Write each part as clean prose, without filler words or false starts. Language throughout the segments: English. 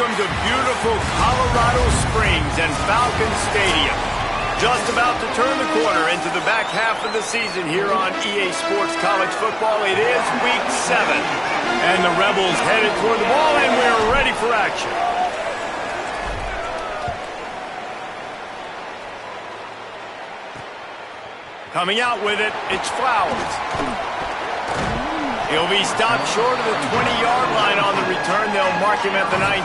Welcome to beautiful Colorado Springs and Falcon Stadium. Just about to turn the corner into the back half of the season here on EA Sports College Football. It is Week 7. And the Rebels headed toward the ball, and we're ready for action. Coming out with it, it's Flowers. He'll be stopped short of the 20-yard line on the return. They'll mark him at the 19.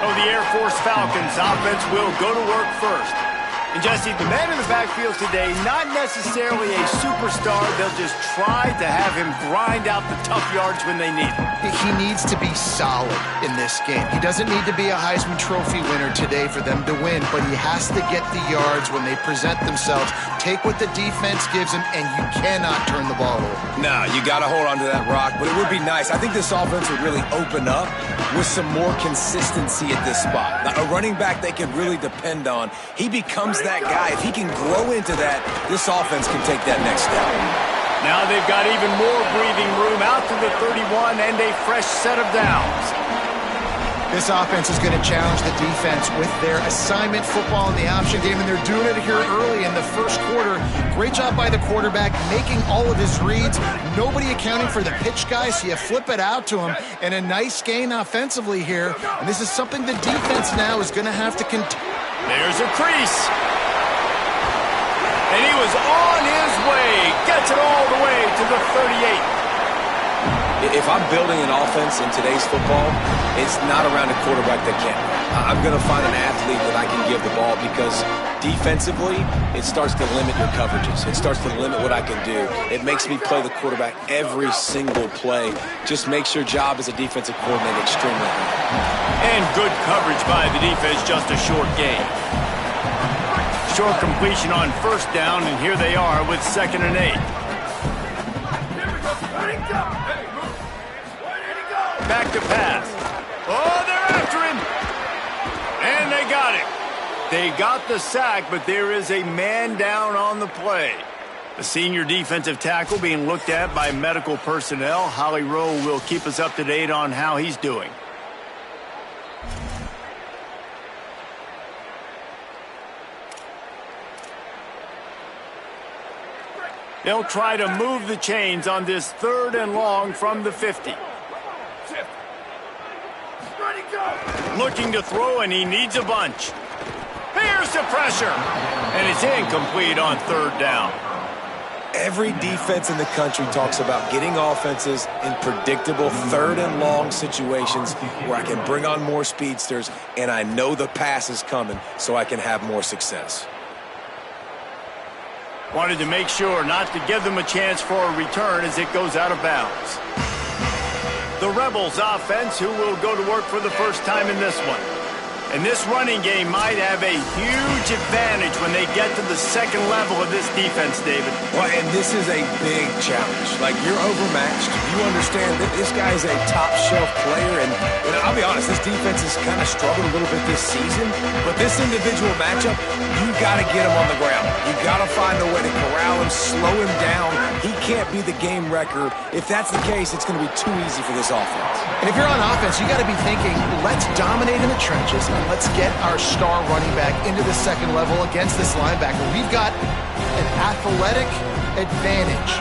So the Air Force Falcons offense will go to work first. And Jesse, the man in the backfield today, not necessarily a superstar. They'll just try to have him grind out the tough yards when they need it. He needs to be solid in this game. He doesn't need to be a Heisman Trophy winner today for them to win, but he has to get the yards when they present themselves. Take what the defense gives him, and you cannot turn the ball over. No, you got to hold on to that rock, but it would be nice. I think this offense would really open up with some more consistency at this spot. Now, a running back they can really depend on. He becomes that guy. If he can grow into that, this offense can take that next step. Now they've got even more breathing room out to the 31 and a fresh set of downs. This offense is going to challenge the defense with their assignment football in the option game, and they're doing it here early in the first quarter. Great job by the quarterback, making all of his reads. Nobody accounting for the pitch guy, so you flip it out to him, and a nice gain offensively here. And this is something the defense now is going to have to continue. There's a crease. And he was on his way. Gets it all the way to the 38. If I'm building an offense in today's football, it's not around a quarterback that can't. I'm going to find an athlete that I can give the ball because defensively, it starts to limit your coverages. It starts to limit what I can do. It makes me play the quarterback every single play. Just makes your job as a defensive coordinator extremely hard. And good coverage by the defense, just a short gain. Short completion on first down, and here they are with 2nd and 8. Back to pass. Oh, they're after him. And they got him. They got the sack, but there is a man down on the play. The senior defensive tackle being looked at by medical personnel. Holly Rowe will keep us up to date on how he's doing. They'll try to move the chains on this 3rd and long from the 50. Looking to throw, and he needs a bunch. Here's the pressure. And it's incomplete on 3rd down. Every defense in the country talks about getting offenses in predictable 3rd and long situations where I can bring on more speedsters, and I know the pass is coming so I can have more success. Wanted to make sure not to give them a chance for a return as it goes out of bounds. The Rebels offense, who will go to work for the first time in this one. And this running game might have a huge advantage when they get to the 2nd level of this defense, David. Well, and this is a big challenge. Like, you're overmatched. You understand that this guy is a top-shelf player. And I'll be honest, this defense has kind of struggled a little bit this season. But this individual matchup, you got to get him on the ground. You got to find a way to corral him, slow him down. He can't be the game wrecker. If that's the case, it's going to be too easy for this offense. And if you're on offense, you got to be thinking, let's dominate in the trenches, and let's get our star running back into the 2nd level against this linebacker. We've got an athletic advantage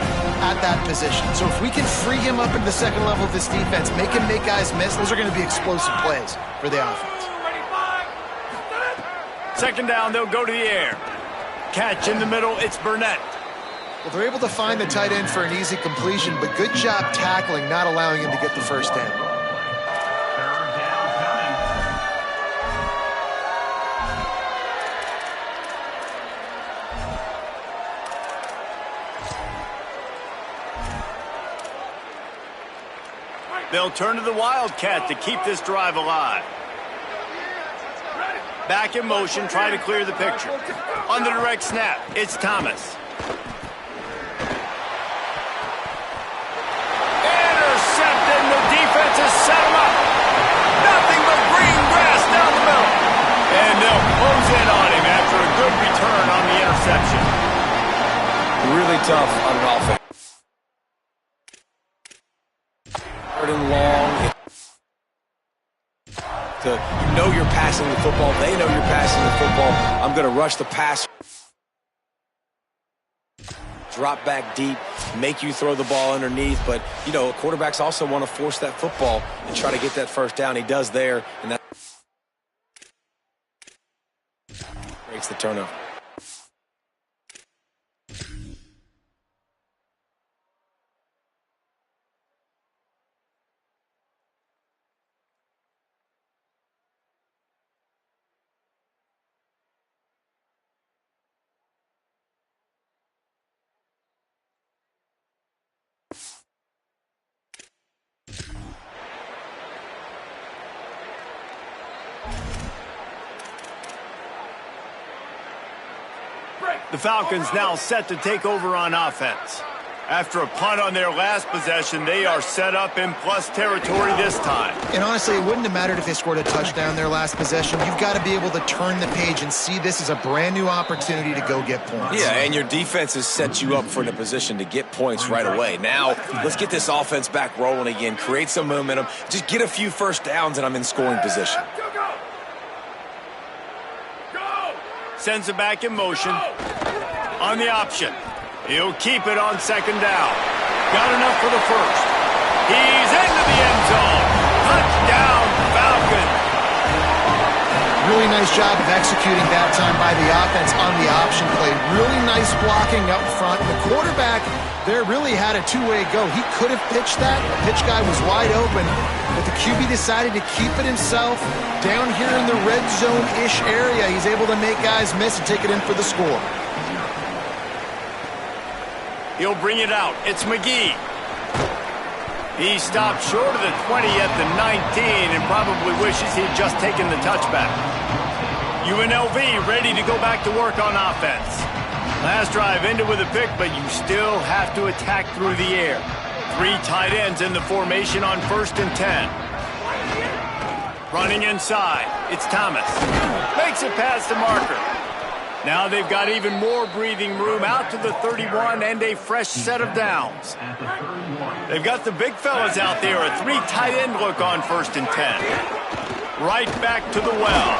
at that position. So if we can free him up into the 2nd level of this defense, make him make guys miss, those are going to be explosive plays for the offense. 2nd down, they'll go to the air. Catch in the middle, it's Burnett. Well, they're able to find the tight end for an easy completion, but good job tackling, not allowing him to get the first down. They'll turn to the Wildcat to keep this drive alive. Back in motion, try to clear the picture. On the direct snap, it's Thomas. Intercepted, and the defense has set him up. Nothing but green grass down the middle. And they'll close in on him after a good return on the interception. Really tough on an offense. 3rd and long. to, you know you're passing the football. They know you're passing the football. I'm going to rush the pass. Drop back deep, make you throw the ball underneath. But, you know, quarterbacks also want to force that football and try to get that first down. He does there, and that breaks the turnover. The Falcons now set to take over on offense. After a punt on their last possession, they are set up in plus territory this time. And honestly, it wouldn't have mattered if they scored a touchdown their last possession. You've got to be able to turn the page and see this as a brand new opportunity to go get points. Yeah, and your defense has set you up for the position to get points right away. Now, let's get this offense back rolling again, create some momentum, just get a few first downs, and I'm in scoring position. Sends it back in motion. On the option. He'll keep it on second down. Got enough for the first. He's into the end zone. Touchdown, Falcons. Really nice job of executing that time by the offense on the option play. Really nice blocking up front. The quarterback there really had a two-way go. He could have pitched that. The pitch guy was wide open, but the QB decided to keep it himself. Down here in the red zone-ish area, he's able to make guys miss and take it in for the score. He'll bring it out. It's McGee. He stopped short of the 20 at the 19 and probably wishes he'd just taken the touchback. UNLV ready to go back to work on offense. Last drive ended with a pick, but you still have to attack through the air. 3 tight ends in the formation on 1st and 10. Running inside. It's Thomas. Makes it past the marker. Now they've got even more breathing room out to the 31 and a fresh set of downs. They've got the big fellas out there, a 3 tight end look on 1st and 10. Right back to the well.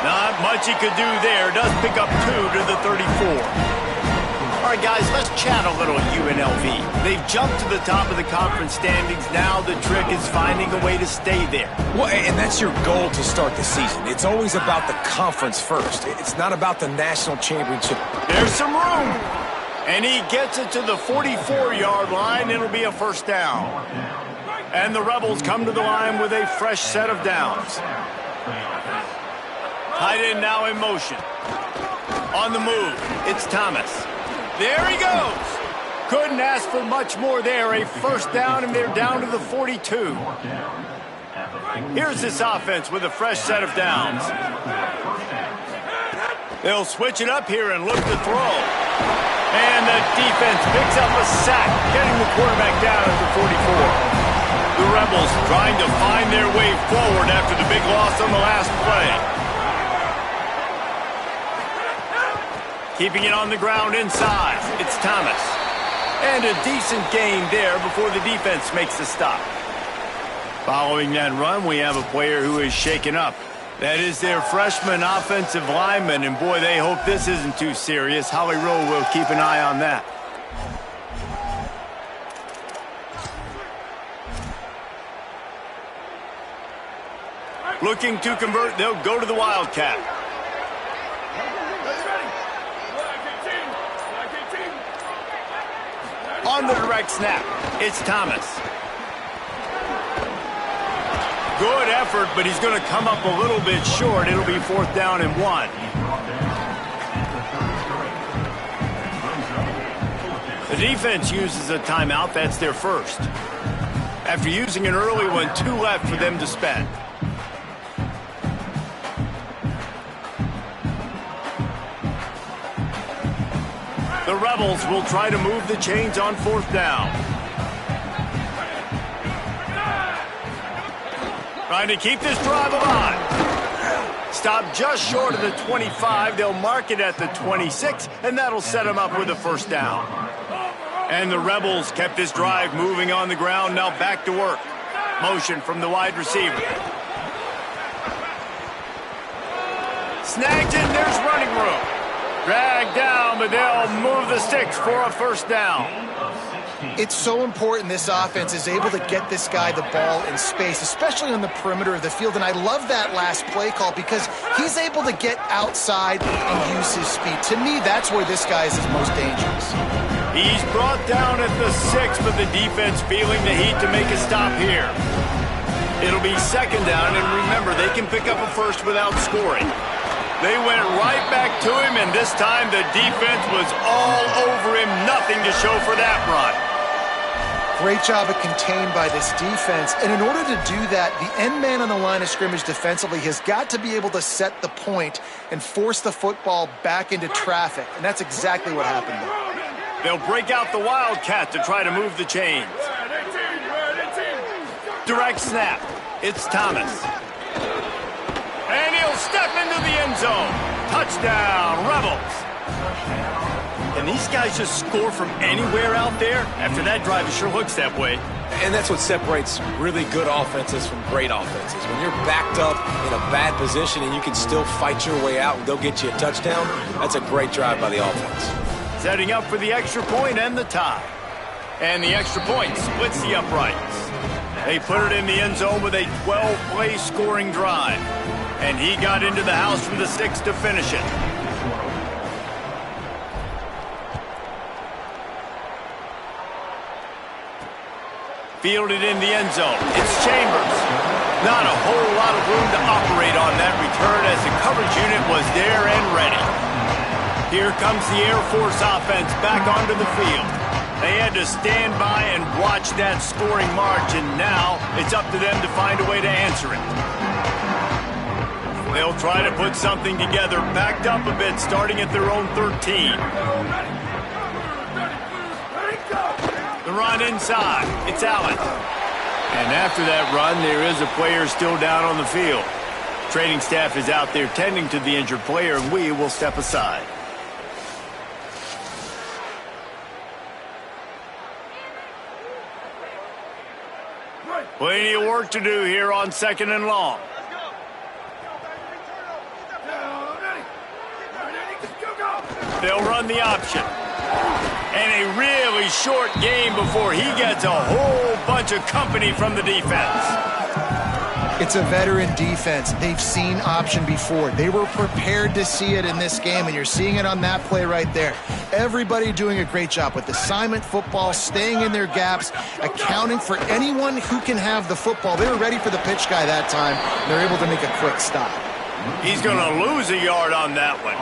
Not much he could do there. Does pick up 2 to the 34. All right, guys, let's chat a little UNLV. They've jumped to the top of the conference standings. Now the trick is finding a way to stay there. Well, and that's your goal to start the season. It's always about the conference first. It's not about the national championship. There's some room. And he gets it to the 44-yard line. It'll be a first down. And the Rebels come to the line with a fresh set of downs. Tight end now in motion. On the move, it's Thomas. There he goes. Couldn't ask for much more there. A first down, and they're down to the 42. Here's this offense with a fresh set of downs. They'll switch it up here and look to throw. And the defense picks up a sack, getting the quarterback down at the 44. The Rebels trying to find their way forward after the big loss on the last play. Keeping it on the ground inside. It's Thomas. And a decent gain there before the defense makes the stop. Following that run, we have a player who is shaken up. That is their freshman offensive lineman, and boy, they hope this isn't too serious. Howie Rowe will keep an eye on that. Looking to convert, they'll go to the Wildcat. On the direct snap, it's Thomas. Good effort, but he's going to come up a little bit short. It'll be 4th down and 1. The defense uses a timeout. That's their first. After using an early one, 2 left for them to spend. The Rebels will try to move the chains on 4th down. Trying to keep this drive alive. Stop just short of the 25. They'll mark it at the 26, and that'll set them up with a first down. And the Rebels kept this drive moving on the ground. Now back to work. Motion from the wide receiver. Snagged it, and there's running room. Dragged down, but they'll move the sticks for a first down. It's so important this offense is able to get this guy the ball in space, especially on the perimeter of the field. And I love that last play call because he's able to get outside and use his speed. To me, that's where this guy is his most dangerous. He's brought down at the 6, but the defense feeling the heat to make a stop here. It'll be second down, and remember, they can pick up a first without scoring. They went right back to him, and this time the defense was all over him. Nothing to show for that run. Great job of contained by this defense. And in order to do that, the end man on the line of scrimmage defensively has got to be able to set the point and force the football back into traffic. And that's exactly what happened there. They'll break out the Wildcat to try to move the chains. Direct snap. It's Thomas. And he'll step into the end zone. Touchdown, Rebels. And these guys just score from anywhere out there? After that drive, it sure looks that way. And that's what separates really good offenses from great offenses. When you're backed up in a bad position and you can still fight your way out and they'll get you a touchdown, that's a great drive by the offense. Setting up for the extra point and the tie. And the extra point splits the uprights. They put it in the end zone with a 12-play scoring drive. And he got into the house from the 6 to finish it. Fielded in the end zone. It's Chambers. Not a whole lot of room to operate on that return as the coverage unit was there and ready. Here comes the Air Force offense back onto the field. They had to stand by and watch that scoring march, and now it's up to them to find a way to answer it. They'll try to put something together, backed up a bit, starting at their own 13. The run inside. It's Allen. And after that run, there is a player still down on the field. Training staff is out there tending to the injured player, and we will step aside. Plenty of work to do here on 2nd and long. They'll run the option. And a really short game before he gets a whole bunch of company from the defense. It's a veteran defense. They've seen option before. They were prepared to see it in this game, and you're seeing it on that play right there. Everybody doing a great job with assignment football, staying in their gaps, accounting for anyone who can have the football. They were ready for the pitch guy that time, and they're able to make a quick stop. He's going to lose a yard on that one.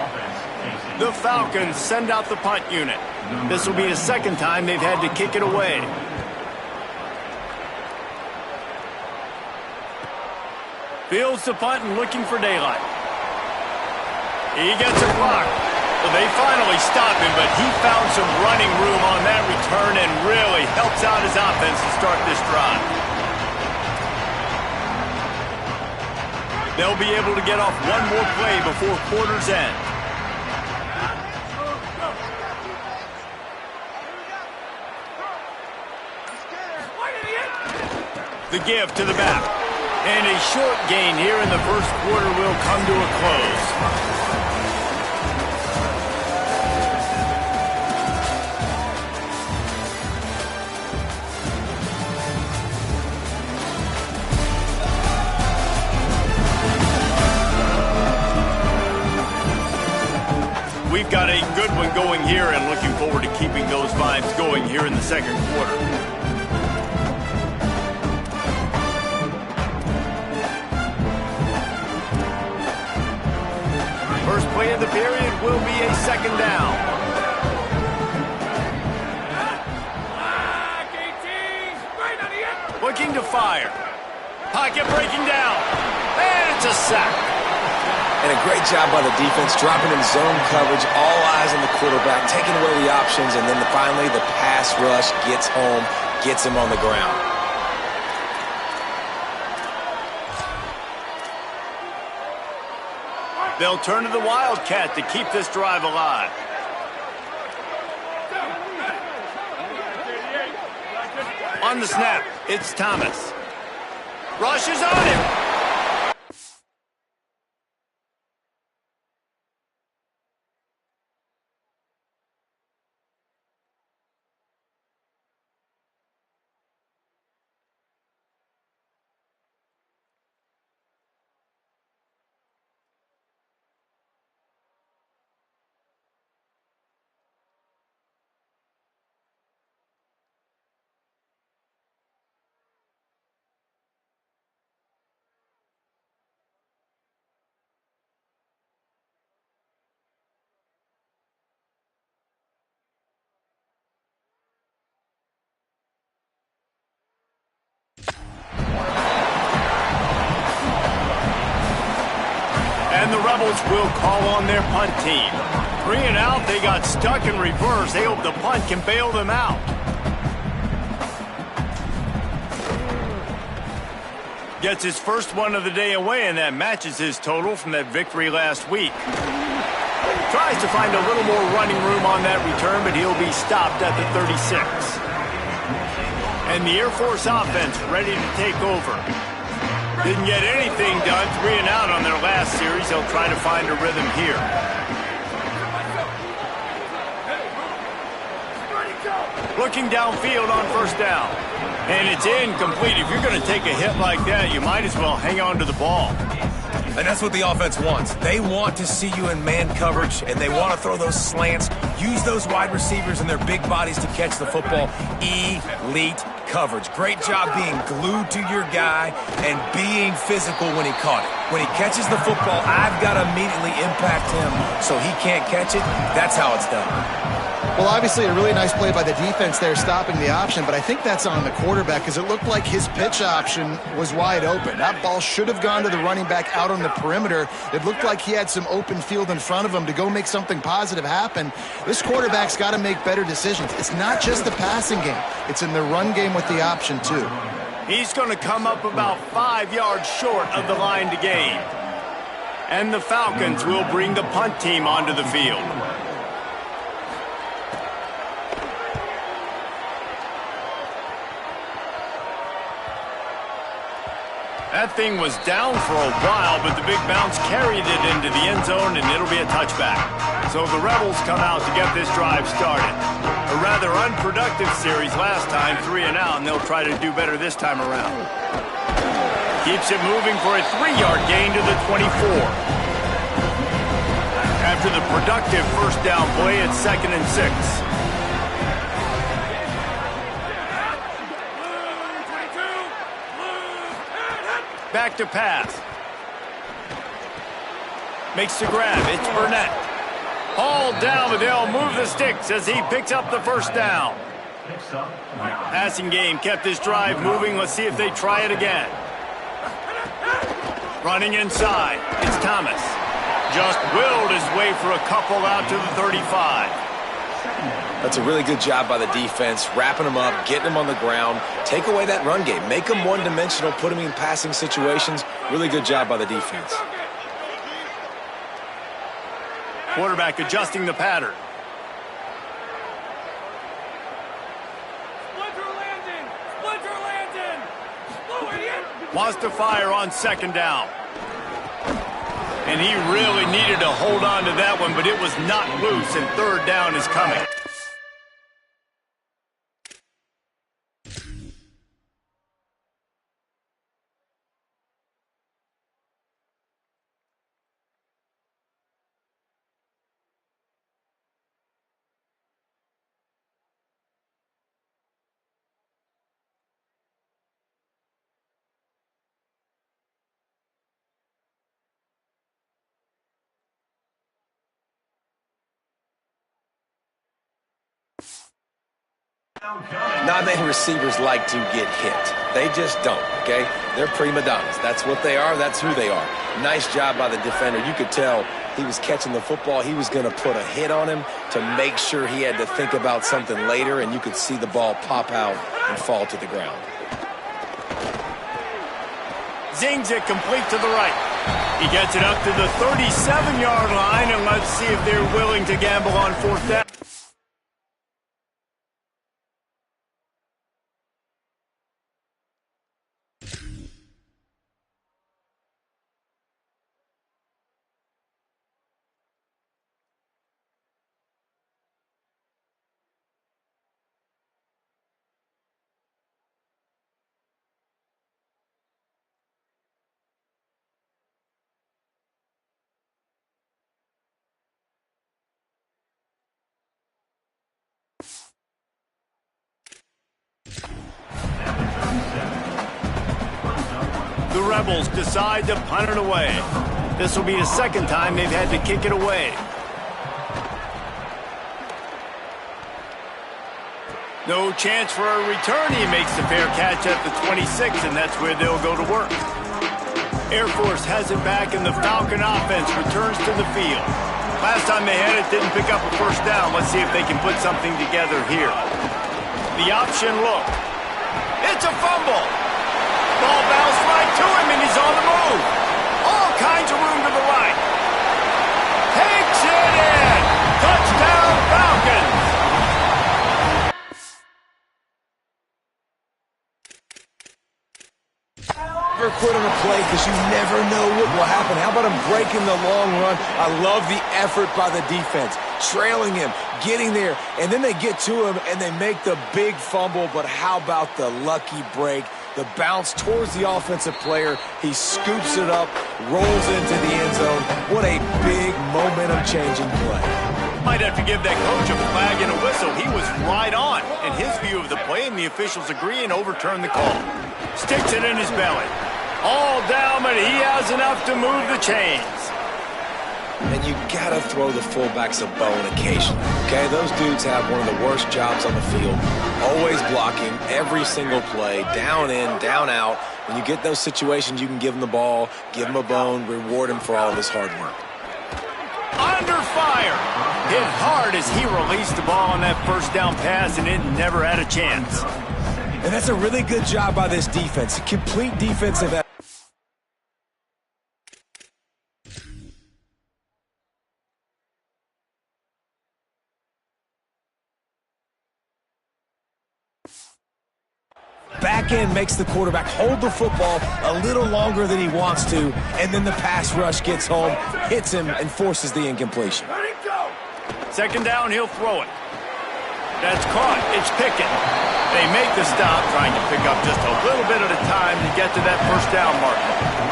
The Falcons send out the punt unit. This will be the second time they've had to kick it away. Fields the punt and looking for daylight. He gets a block. Well, they finally stop him, but he found some running room on that return and really helps out his offense to start this drive. They'll be able to get off one more play before quarter's end. The give to the back. And a short gain here in the first quarter will come to a close. We've got a good one going here and looking forward to keeping those vibes going here in the second quarter. First play of the period will be a second down. Looking to fire. Pocket breaking down. And it's a sack. And a great job by the defense, dropping in zone coverage, all eyes on the quarterback, taking away the options, and then finally the pass rush gets home, gets him on the ground. They'll turn to the Wildcat to keep this drive alive. On the snap, it's Thomas. Rush is on him. And the Rebels will call on their punt team. 3 and out, they got stuck in reverse. They hope the punt can bail them out. Gets his first one of the day away, and that matches his total from that victory last week. Tries to find a little more running room on that return, but he'll be stopped at the 36. And the Air Force offense ready to take over. Didn't get anything done, 3 and out on their last series. They'll try to find a rhythm here. Looking downfield on first down. And it's incomplete. If you're going to take a hit like that, you might as well hang on to the ball. And that's what the offense wants. They want to see you in man coverage, and they want to throw those slants, use those wide receivers and their big bodies to catch the football. Elite coverage. Great job being glued to your guy and being physical when he caught it. When he catches the football, I've got to immediately impact him so he can't catch it. That's how it's done. Well, obviously a really nice play by the defense there stopping the option, but I think that's on the quarterback because it looked like his pitch option was wide open. That ball should have gone to the running back out on the perimeter. It looked like he had some open field in front of him to go make something positive happen. This quarterback's got to make better decisions. It's not just the passing game. It's in the run game with the option, too. He's going to come up about 5 yards short of the line to gain. And the Falcons will bring the punt team onto the field. That thing was down for a while, but the big bounce carried it into the end zone, and it'll be a touchback. So the Rebels come out to get this drive started. A rather unproductive series last time, 3 and out, and they'll try to do better this time around. Keeps it moving for a 3-yard gain to the 24. After the productive first down play, it's 2nd and 6. Back to pass. Makes the grab. It's Burnett. Hauled down, but they'll move the sticks as he picks up the first down. Passing game kept this drive moving. Let's see if they try it again. Running inside. It's Thomas. Just willed his way for a couple out to the 35. That's a really good job by the defense, wrapping them up, getting them on the ground. Take away that run game. Make them one-dimensional, put them in passing situations. Really good job by the defense. Quarterback adjusting the pattern. Wants to fire on 2nd down. And he really needed to hold on to that one, but it was not loose, and 3rd down is coming. Not many receivers like to get hit. They just don't, okay? They're prima donnas. That's what they are. That's who they are. Nice job by the defender. You could tell he was catching the football. He was going to put a hit on him to make sure he had to think about something later, and you could see the ball pop out and fall to the ground. Zings it complete to the right. He gets it up to the 37-yard line, and let's see if they're willing to gamble on 4th down. The Rebels decide to punt it away. This will be the 2nd time they've had to kick it away. No chance for a return. He makes the fair catch at the 26, and that's where they'll go to work. Air Force has it back, and the Falcon offense returns to the field. Last time they had it, didn't pick up a first down. Let's see if they can put something together here. The option look. It's a fumble. Ball bounced right to him, and he's on the move. All kinds of room to the right. Takes it in. Touchdown, Falcons. Never quit on a play because you never know what will happen. How about him breaking the long run? I love the effort by the defense. Trailing him, getting there, and then they get to him and they make the big fumble. But how about the lucky break? The bounce towards the offensive player. He scoops it up, rolls into the end zone. What a big momentum-changing play. Might have to give that coach a flag and a whistle. He was right on in his view of the play, and the officials agree and overturn the call. Sticks it in his belly. All down, but he has enough to move the chains. And you gotta throw the fullbacks a bone occasionally, okay? Those dudes have one of the worst jobs on the field. Always blocking every single play, down in, down out. When you get those situations, you can give him the ball, give him a bone, reward him for all of his hard work. Under fire. Hit hard as he released the ball on that first down pass, and it never had a chance. And that's a really good job by this defense. Complete defensive effort. Back end makes the quarterback hold the football a little longer than he wants to, and then the pass rush gets home, hits him, and forces the incompletion. Second down, he'll throw it. That's caught. It's Pickett. They make the stop, trying to pick up just a little bit at a time to get to that first down marker.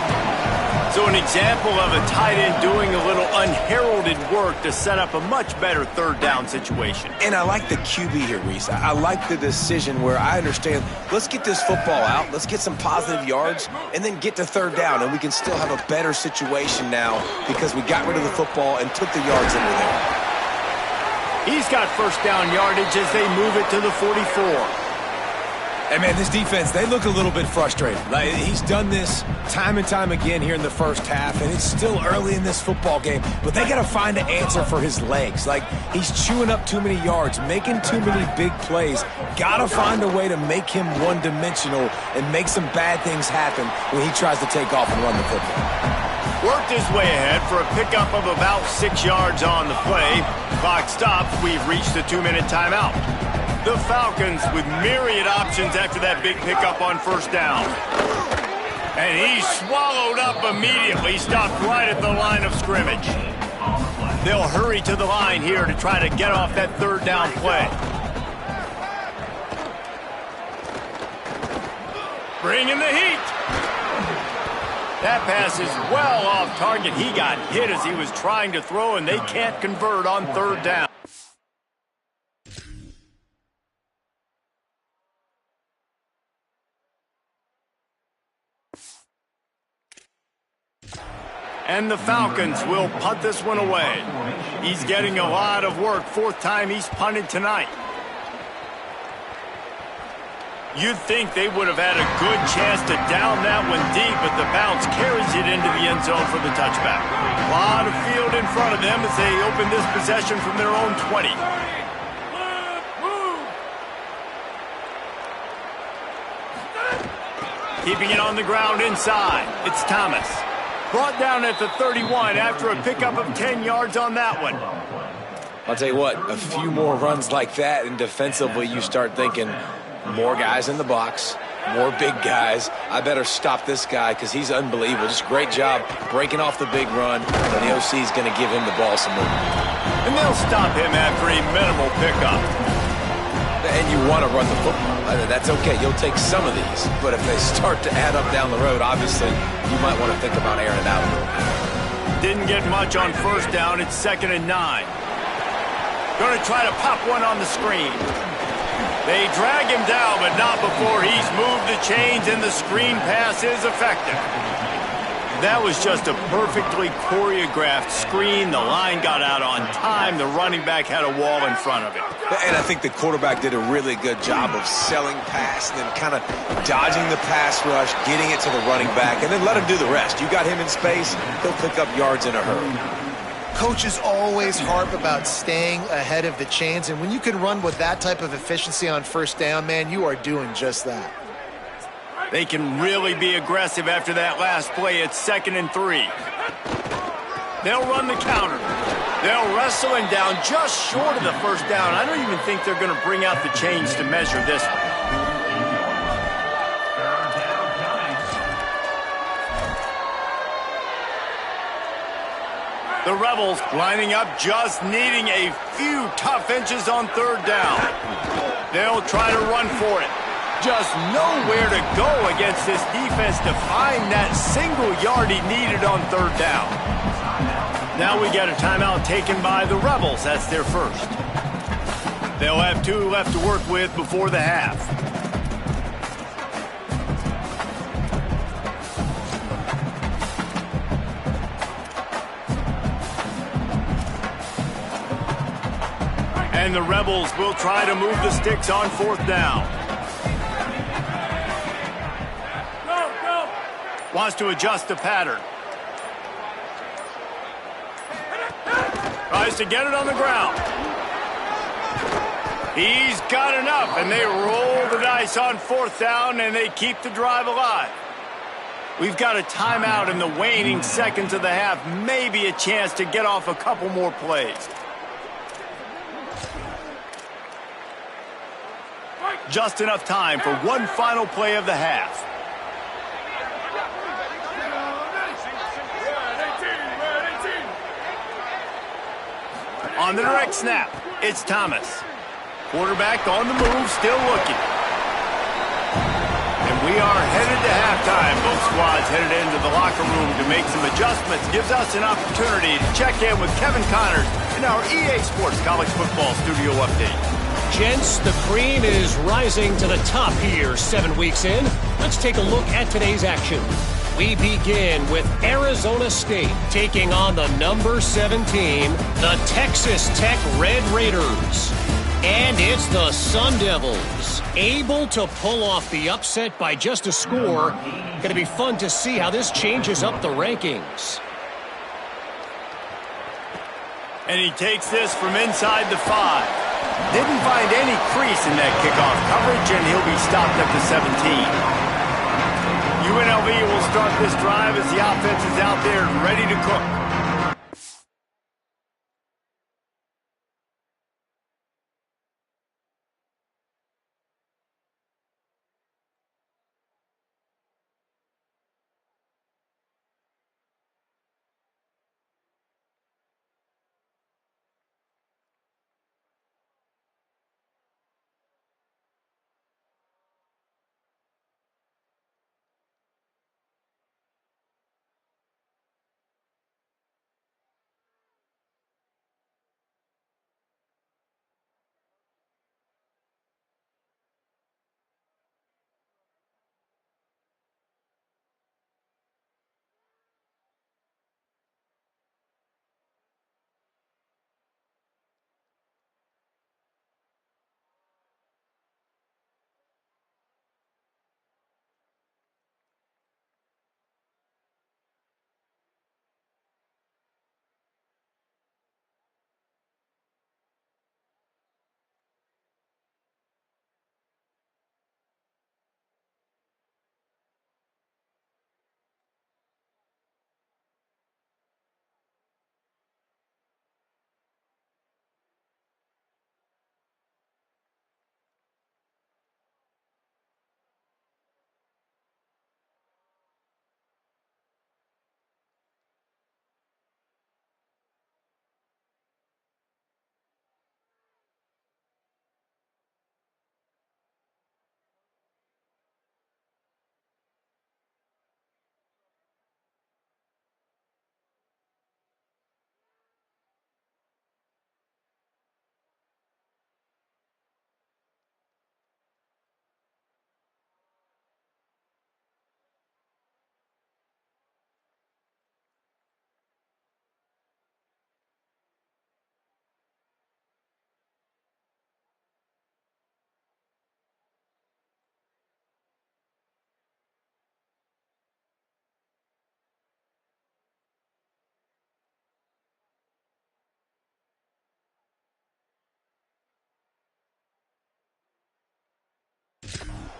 So an example of a tight end doing a little unheralded work to set up a much better third down situation. And I like the QB here, Reese. I like the decision where I understand, let's get this football out, let's get some positive yards, and then get to third down, and we can still have a better situation now because we got rid of the football and took the yards into there. He's got first down yardage as they move it to the 44. And, man, this defense, they look a little bit frustrated. Like, he's done this time and time again here in the first half, and it's still early in this football game, but they got to find an answer for his legs. Like, he's chewing up too many yards, making too many big plays. Got to find a way to make him one-dimensional and make some bad things happen when he tries to take off and run the football. Worked his way ahead for a pickup of about 6 yards on the play. Clock stops. We've reached the 2-minute timeout. The Falcons with myriad options after that big pickup on first down. And he's swallowed up immediately, stopped right at the line of scrimmage. They'll hurry to the line here to try to get off that third down play. Bring in the heat. That pass is well off target. He got hit as he was trying to throw, and they can't convert on third down. And the Falcons will punt this one away. He's getting a lot of work. Fourth time he's punted tonight. You'd think they would have had a good chance to down that one deep, but the bounce carries it into the end zone for the touchback. A lot of field in front of them as they open this possession from their own 20. Keeping it on the ground inside. It's Thomas. Brought down at the 31 after a pickup of 10 yards on that one. I'll tell you what, a few more runs like that, and defensively you start thinking, more guys in the box, more big guys. I better stop this guy because he's unbelievable. Just great job breaking off the big run, and the OC is going to give him the ball some more. And they'll stop him after a minimal pickup. And you want to run the football. That's okay. You'll take some of these. But if they start to add up down the road, obviously, you might want to think about airing it out a little bit. Didn't get much on first down. It's 2nd and 9. Going to try to pop one on the screen. They drag him down, but not before he's moved the chains, and the screen pass is effective. That was just a perfectly choreographed screen. The line got out on time. The running back had a wall in front of it. And I think the quarterback did a really good job of selling pass and then kind of dodging the pass rush, getting it to the running back, and then let him do the rest. You got him in space, he'll pick up yards in a hurry. Coaches always harp about staying ahead of the chains, and when you can run with that type of efficiency on first down, man, you are doing just that. They can really be aggressive after that last play. It's 2nd and 3. They'll run the counter. They'll wrestle him down just short of the first down. I don't even think they're going to bring out the chains to measure this one. The Rebels lining up, just needing a few tough inches on 3rd down. They'll try to run for it. Just nowhere to go against this defense to find that single yard he needed on 3rd down. Now we get a timeout taken by the Rebels. That's their first. They'll have 2 left to work with before the half. And the Rebels will try to move the sticks on 4th down. Wants to adjust the pattern. Tries to get it on the ground. He's got enough, and they roll the dice on 4th down, and they keep the drive alive. We've got a timeout in the waning seconds of the half. Maybe a chance to get off a couple more plays. Just enough time for one final play of the half. On the direct snap, it's Thomas. Quarterback on the move, still looking. And we are headed to halftime. Both squads headed into the locker room to make some adjustments. Gives us an opportunity to check in with Kevin Connors in our EA Sports College Football Studio Update. Gents, the cream is rising to the top here 7 weeks in. Let's take a look at today's action. We begin with Arizona State taking on the number 17, the Texas Tech Red Raiders. And it's the Sun Devils, able to pull off the upset by just a score. Going to be fun to see how this changes up the rankings. And he takes this from inside the 5. Didn't find any crease in that kickoff coverage, and he'll be stopped at the 17. UNLV will start this drive as the offense is out there ready to cook.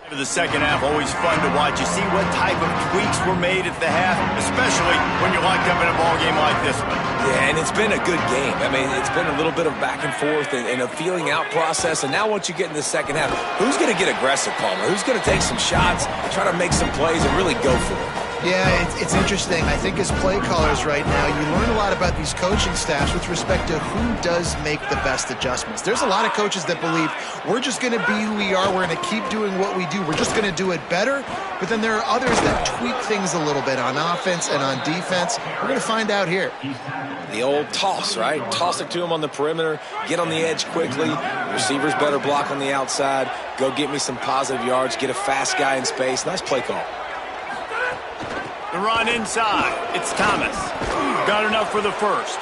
The second half, always fun to watch. You see what type of tweaks were made at the half, especially when you're locked up in a ball game like this one. Yeah, and it's been a good game. I mean, it's been a little bit of back and forth and a feeling out process. And now once you get in the second half, who's going to get aggressive, Palmer? Who's going to take some shots, try to make some plays, and really go for it? Yeah, it's interesting. I think as play callers right now, you learn a lot about these coaching staffs with respect to who does make the best adjustments. There's a lot of coaches that believe we're just going to be who we are. We're going to keep doing what we do. We're just going to do it better. But then there are others that tweak things a little bit on offense and on defense. We're going to find out here. The old toss, right? Toss it to him on the perimeter, get on the edge quickly. Receivers better block on the outside. Go get me some positive yards, get a fast guy in space. Nice play call. The run inside. It's Thomas. Got enough for the first.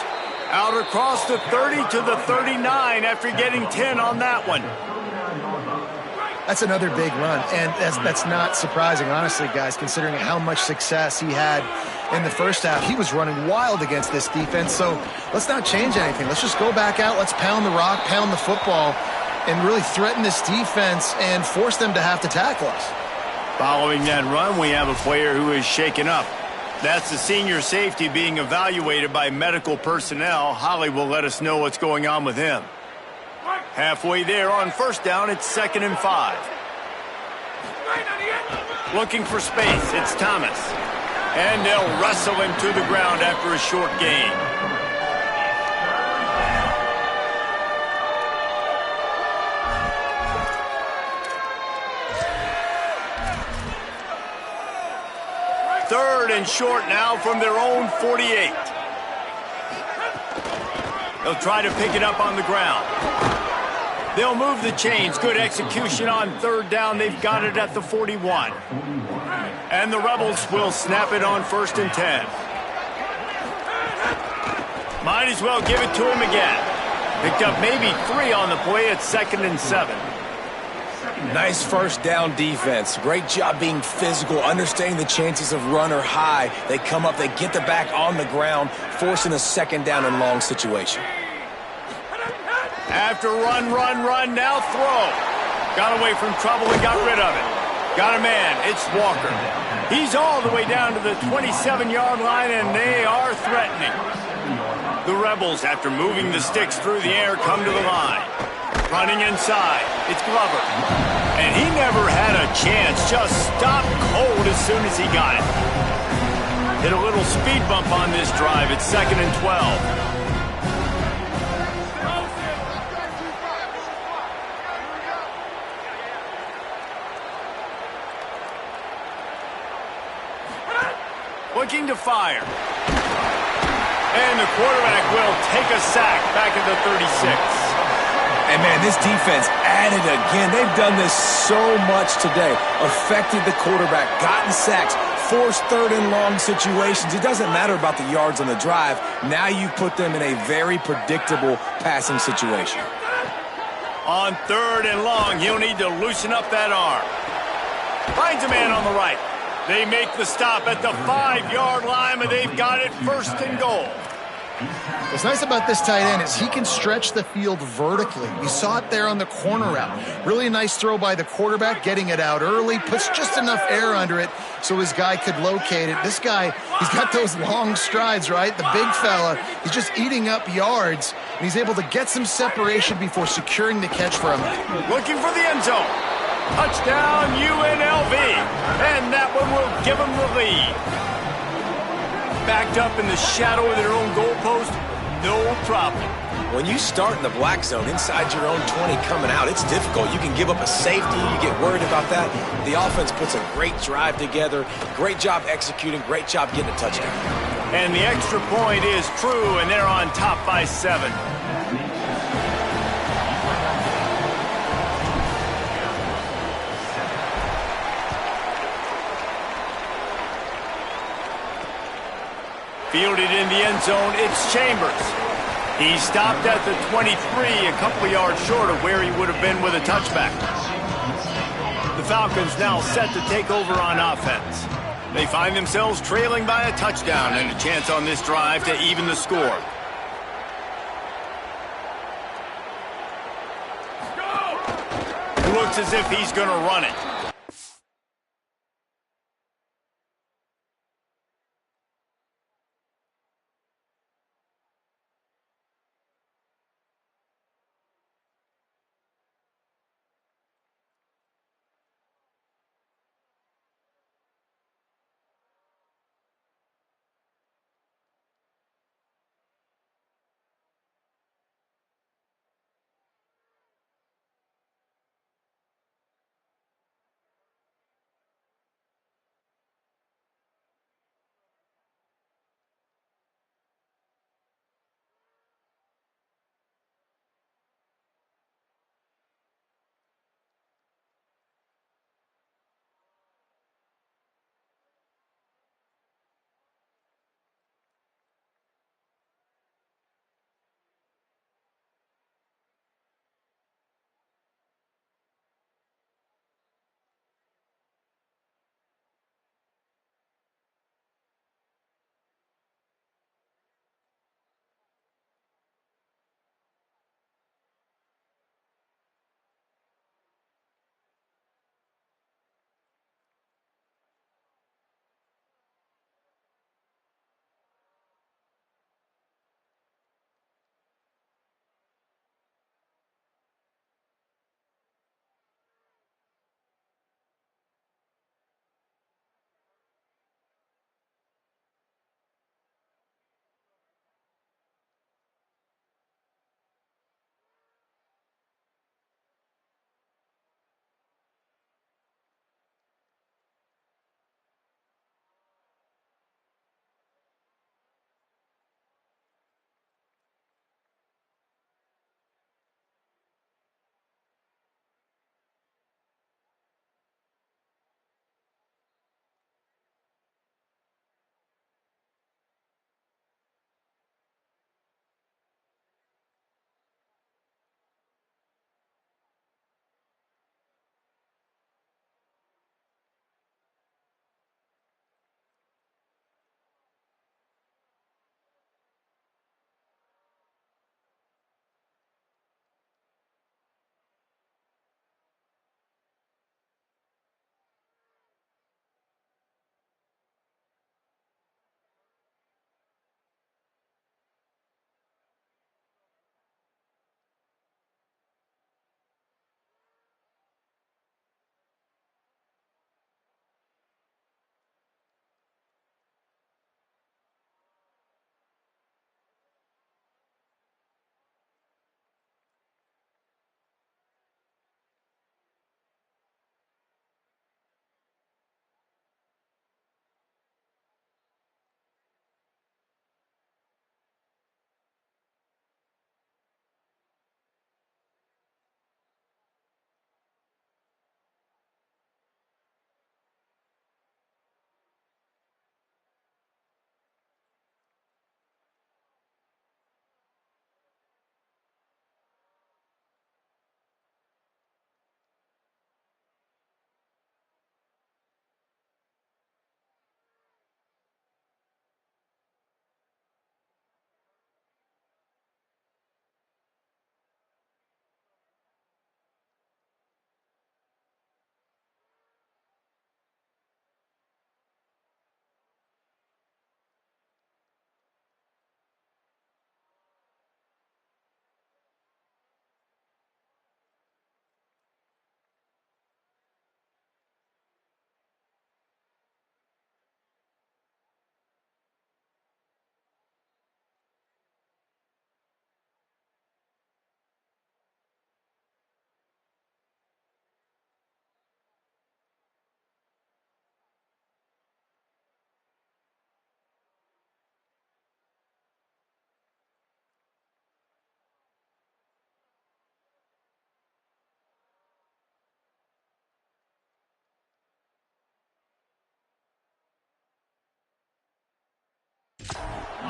Out across the 30 to the 39 after getting 10 on that one. That's another big run, and that's not surprising, honestly, guys, considering how much success he had in the first half. He was running wild against this defense, so let's not change anything. Let's just go back out. Let's pound the rock, pound the football, and really threaten this defense and force them to have to tackle us. Following that run, we have a player who is shaken up. That's the senior safety being evaluated by medical personnel. Holly will let us know what's going on with him. Halfway there on first down, it's 2nd and 5. Looking for space, it's Thomas. And they'll wrestle him to the ground after a short gain. Third and short now from their own 48. They'll try to pick it up on the ground. They'll move the chains. Good execution on third down. They've got it at the 41. And the Rebels will snap it on 1st and 10. Might as well give it to him again. Picked up maybe 3 on the play at 2nd and 7. Nice first down defense. Great job being physical, understanding the chances of run or high. They come up, they get the back on the ground, forcing a 2nd down and long situation. After run, now throw. Got away from trouble and got rid of it. Got a man, it's Walker. He's all the way down to the 27-yard line, and they are threatening. The Rebels, after moving the sticks through the air, come to the line. Running inside, it's Glover. And he never had a chance, just stopped cold as soon as he got it. Hit a little speed bump on this drive, it's 2nd and 12. Looking to fire. And the quarterback will take a sack back at the 36. And, man, this defense added again. They've done this so much today. Affected the quarterback, gotten sacks, forced 3rd and long situations. It doesn't matter about the yards on the drive. Now you put them in a very predictable passing situation. On 3rd and long, he'll need to loosen up that arm. Finds a man on the right. They make the stop at the 5-yard line, and they've got it 1st and goal. What's nice about this tight end is he can stretch the field vertically. We saw it there on the corner route. Really nice throw by the quarterback, getting it out early, puts just enough air under it so his guy could locate it. This guy, he's got those long strides, right? The big fella, he's just eating up yards, and he's able to get some separation before securing the catch for him. Looking for the end zone. Touchdown, UNLV. And that one will give them the lead. Backed up in the shadow of their own goalpost, no problem. When you start in the black zone inside your own 20 coming out, it's difficult. You can give up a safety. You get worried about that. The offense puts a great drive together. Great job executing. Great job getting a touchdown. And the extra point is true, and they're on top by 7. Fielded in the end zone, it's Chambers. He stopped at the 23, a couple of yards short of where he would have been with a touchback. The Falcons now set to take over on offense. They find themselves trailing by a touchdown and a chance on this drive to even the score. Looks as if he's going to run it.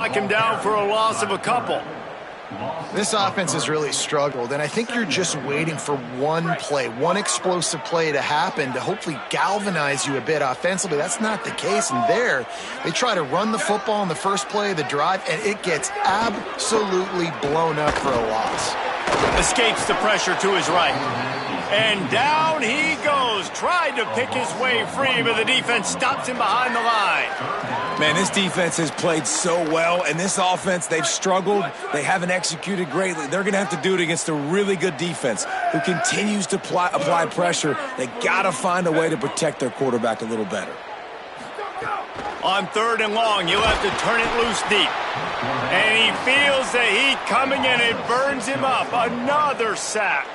knock him down for a loss of a couple. This offense has really struggled, and I think you're just waiting for one play, one explosive play to happen to hopefully galvanize you a bit offensively. That's not the case, and there they try to run the football in the first play of the drive, and it gets absolutely blown up for a loss. Escapes the pressure to his right. And down he goes. Tried to pick his way free, but the defense stops him behind the line. Man, this defense has played so well, and this offense, they've struggled. They haven't executed greatly. They're going to have to do it against a really good defense who continues to apply pressure. They got to find a way to protect their quarterback a little better. On 3rd and long, he'll have to turn it loose deep. And he feels the heat coming in. It burns him up. Another sack.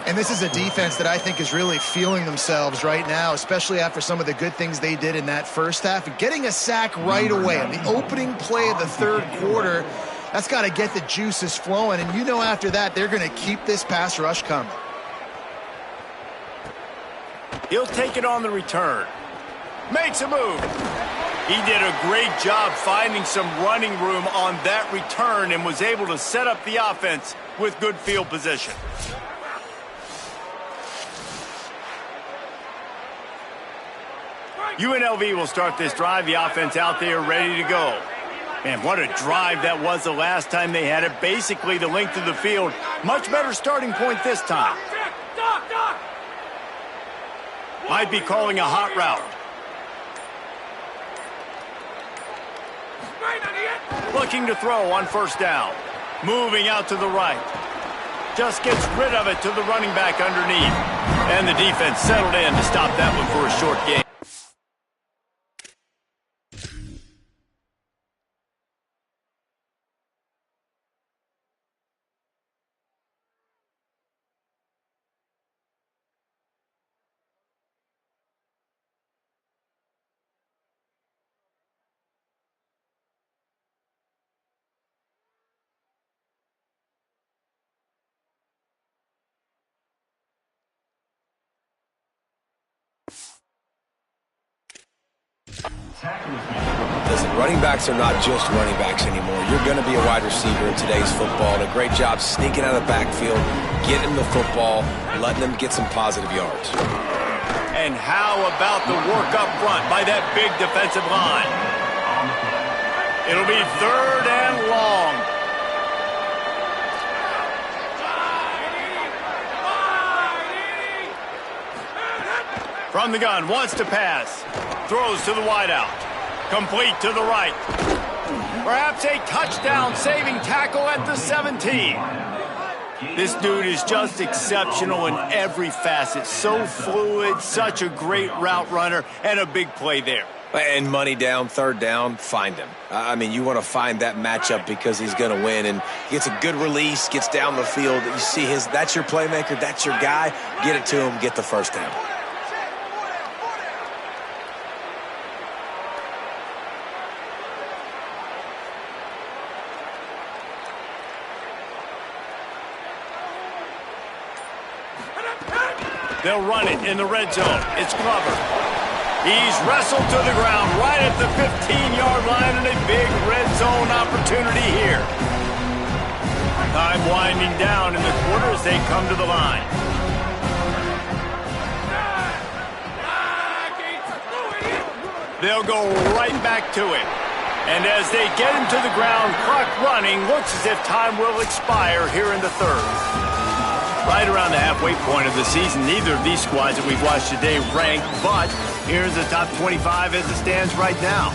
And this is a defense that I think is really feeling themselves right now, especially after some of the good things they did in that first half. Getting a sack right away on the opening play of the 3rd quarter, that's got to get the juices flowing. And you know after that, they're going to keep this pass rush coming. He'll take it on the return. Makes a move. He did a great job finding some running room on that return and was able to set up the offense with good field position. UNLV will start this drive. The offense out there ready to go. Man, what a drive that was the last time they had it. Basically the length of the field. Much better starting point this time. Might be calling a hot route. Looking to throw on 1st down. Moving out to the right. Just gets rid of it to the running back underneath. And the defense settled in to stop that one for a short gain. Listen, running backs are not just running backs anymore. You're going to be a wide receiver in today's football. And a great job sneaking out of the backfield, getting the football, letting them get some positive yards. And how about the work up front by that big defensive line? It'll be 3rd and long. From the gun, wants to pass. Throws to the wideout. Complete to the right. Perhaps a touchdown-saving tackle at the 17. This dude is just exceptional in every facet. So fluid, such a great route runner, and a big play there. And money down, 3rd down, find him. I mean, you want to find that matchup because he's going to win. And gets a good release, gets down the field. You see that's your playmaker, that's your guy. Get it to him, get the 1st down. They'll run it in the red zone. It's Glover. He's wrestled to the ground right at the 15-yard line, and a big red zone opportunity here. Time winding down in the quarter as they come to the line. They'll go right back to him. And as they get him to the ground, clock running, looks as if time will expire here in the 3rd. Right around the halfway point of the season, neither of these squads that we've watched today rank, but here's the top 25 as it stands right now.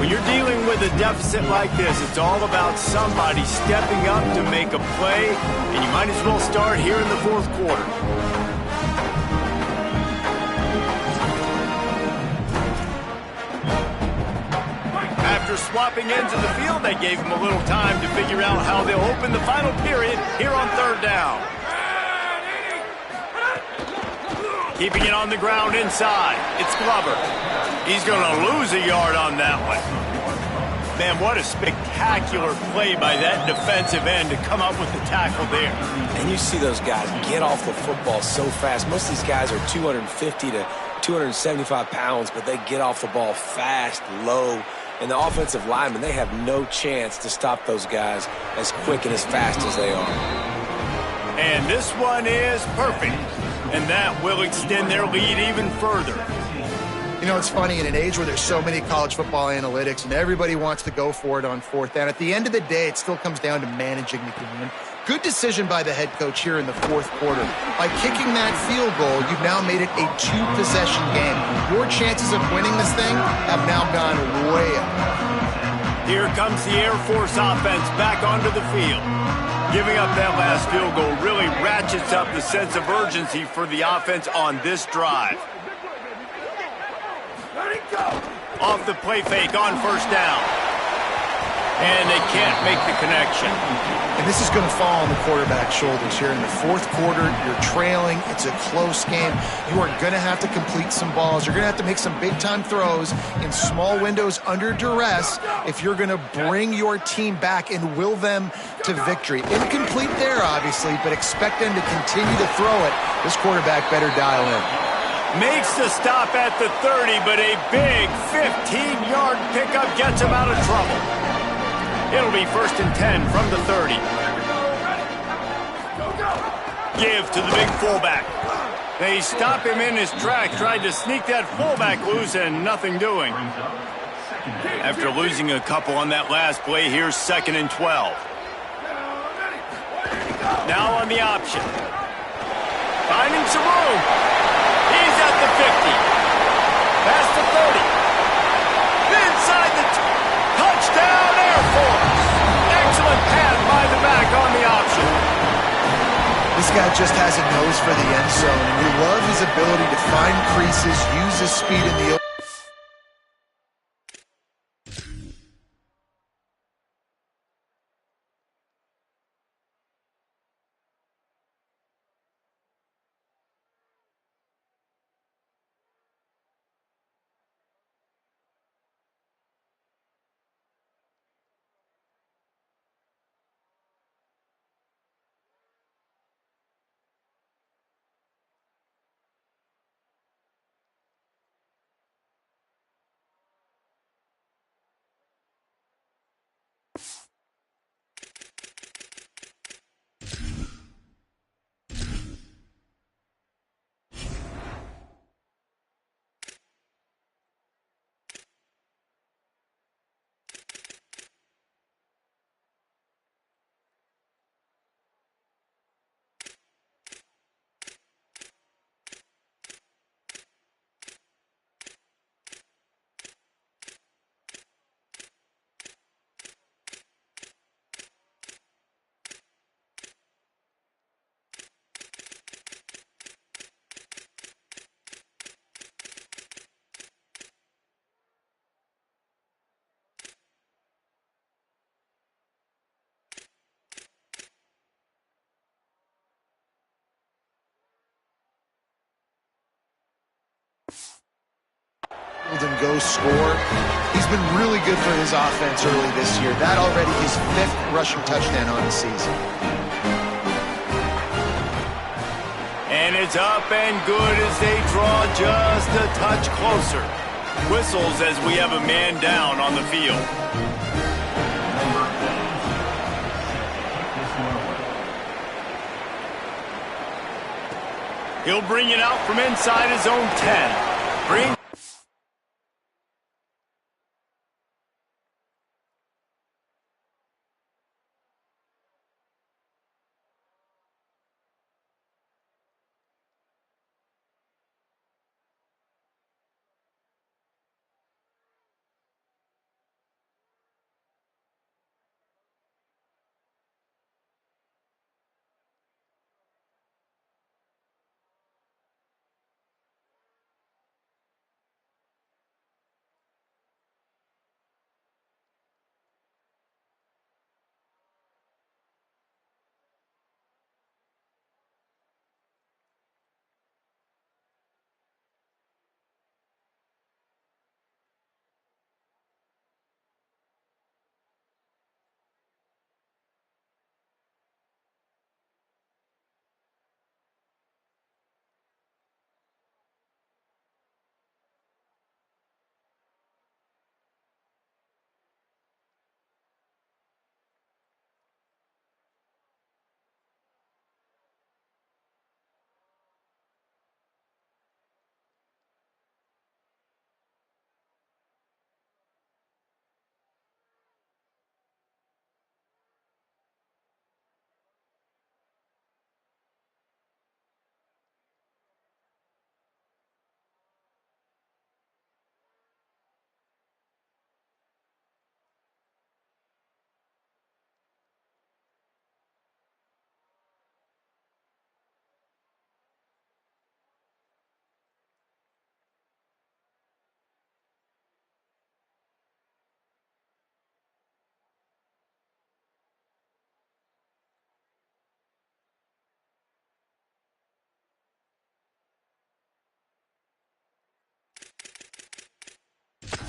When you're dealing with a deficit like this, it's all about somebody stepping up to make a play, and you might as well start here in the 4th quarter. After swapping ends of the field, they gave him a little time to figure out how they'll open the final period here on 3rd down. Keeping it on the ground inside. It's Glover. He's going to lose a yard on that one. Man, what a spectacular play by that defensive end to come up with the tackle there. And you see those guys get off the football so fast. Most of these guys are 250 to 275 pounds, but they get off the ball fast, low. And the offensive linemen, they have no chance to stop those guys as quick and as fast as they are. And this one is perfect. And that will extend their lead even further. You know, it's funny, in an age where there's so many college football analytics and everybody wants to go for it on fourth down, at the end of the day, it still comes down to managing the game. Good decision by the head coach here in the fourth quarter. By kicking that field goal, you've now made it a two-possession game. Your chances of winning this thing have now gone way up. Here comes the Air Force offense back onto the field. Giving up that last field goal really ratchets up the sense of urgency for the offense on this drive. Off the play fake on first down. And they can't make the connection. And this is going to fall on the quarterback's shoulders here in the fourth quarter. You're trailing. It's a close game. You are going to have to complete some balls. You're going to have to make some big-time throws in small windows under duress if you're going to bring your team back and will them to victory. Incomplete there, obviously, but expect them to continue to throw it. This quarterback better dial in. Makes the stop at the 30, but a big 15-yard pickup gets him out of trouble. It'll be 1st and 10 from the 30. Give to the big fullback. They stop him in his track, tried to sneak that fullback loose, and nothing doing. After losing a couple on that last play, here's 2nd and 12. Now on the option. Finding some room. He's at the 50. Past the 30. Inside the touchdown, Air Force. Excellent pass by the back on the option. This guy just has a nose for the end zone, and we love his ability to find creases, use his speed in the open. And go score. He's been really good for his offense early this year. That already his 5th rushing touchdown on the season. And it's up and good as they draw just a touch closer. Whistles as we have a man down on the field. He'll bring it out from inside his own 10. Bring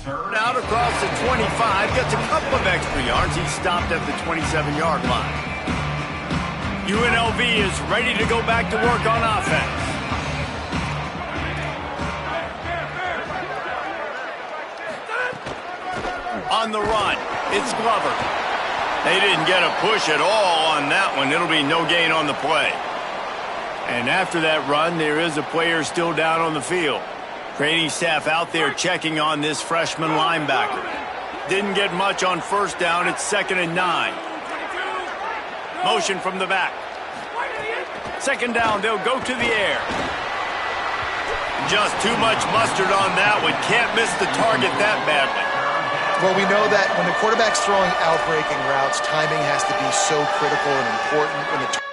Out across the 25, gets a couple of extra yards. He's stopped at the 27-yard line. UNLV is ready to go back to work on offense. On the run, it's Glover. They didn't get a push at all on that one. It'll be no gain on the play. And after that run, there is a player still down on the field. Training staff out there checking on this freshman linebacker. Didn't get much on first down. It's 2nd and 9. Motion from the back. 2nd down, they'll go to the air. Just too much mustard on that one. Can't miss the target that badly. Well, we know that when the quarterback's throwing out-breaking routes, timing has to be so critical and important. When the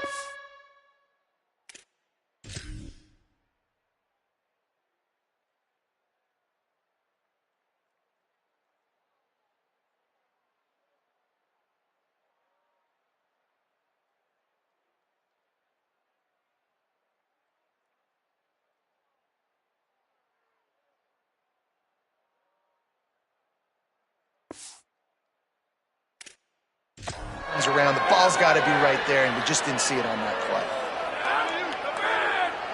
around, the ball's got to be right there, and we just didn't see it on that play.